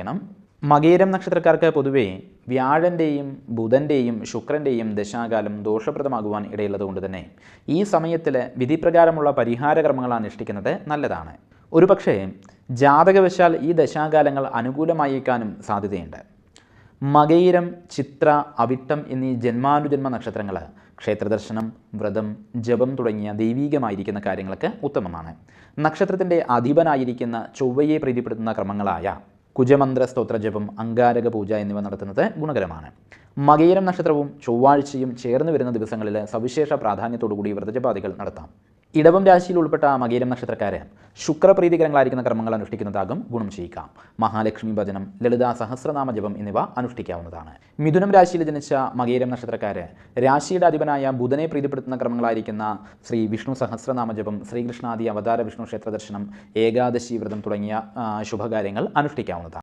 ശ്രദ്ധിക്കണം. മകയിരം നക്ഷത്രക്കാർക്ക് പൊതുവെ വ്യാഴൻ്റെയും ബുധൻ്റെയും ശുക്രൻ്റെയും ദശാകാലം ദോഷപ്രദമാകുവാൻ ഇടയുള്ളതുകൊണ്ട് തന്നെ ഈ സമയത്തിൽ വിധിപ്രകാരമുള്ള പരിഹാരകർമ്മങ്ങൾ അനുഷ്ഠിക്കുന്നത് നല്ലതാണ്. ഒരുപക്ഷെ ജാതകവശാൽ ഈ ദശാകാലങ്ങൾ അനുകൂലമായേക്കാനും സാധ്യതയുണ്ട്. മകയിരം, ചിത്ര, അവിട്ടം എന്നീ ജന്മാനുജന്മ നക്ഷത്രങ്ങൾ ക്ഷേത്രദർശനം, വ്രതം, ജപം തുടങ്ങിയ ദൈവീകമായിരിക്കുന്ന കാര്യങ്ങൾക്ക് ഉത്തമമാണ്. നക്ഷത്രത്തിൻ്റെ അധിപനായിരിക്കുന്ന ചൊവ്വയെ പ്രീതിപ്പെടുത്തുന്ന ക്രമങ്ങളായ കുജമന്ത്ര സ്തോത്ര ജപം, അങ്കാരക പൂജ എന്നിവ നടത്തുന്നത് ഗുണകരമാണ്. മകയിരം നക്ഷത്രവും ചൊവ്വാഴ്ചയും ചേർന്ന് വരുന്ന ദിവസങ്ങളിൽ സവിശേഷ പ്രാധാന്യത്തോടുകൂടി വ്രതജപാദികൾ നടത്താം. ഇടവം രാശിയിൽ ഉൾപ്പെട്ട മകയിരം നക്ഷത്രക്കാർ ശുക്രപ്രീതികരങ്ങളായിരിക്കുന്ന കർമ്മങ്ങൾ അനുഷ്ഠിക്കുന്നതാകും ഗുണം ചെയ്യുക. മഹാലക്ഷ്മി ഭജനം, ലളിതാ സഹസ്രനാമ ജപം എന്നിവ അനുഷ്ഠിക്കാവുന്നതാണ്. മിഥുനം രാശിയിൽ ജനിച്ച മകയിരം നക്ഷത്രക്കാർ രാശിയുടെ അധിപനായ ബുധനെ പ്രീതിപ്പെടുത്തുന്ന ക്രമങ്ങളായിരിക്കുന്ന ശ്രീ വിഷ്ണു സഹസ്രനാമ ജപം, ശ്രീകൃഷ്ണാദി അവതാര വിഷ്ണു ക്ഷേത്ര ദർശനം, ഏകാദശി വ്രതം തുടങ്ങിയ ശുഭകാര്യങ്ങൾ അനുഷ്ഠിക്കാവുന്നതാണ്.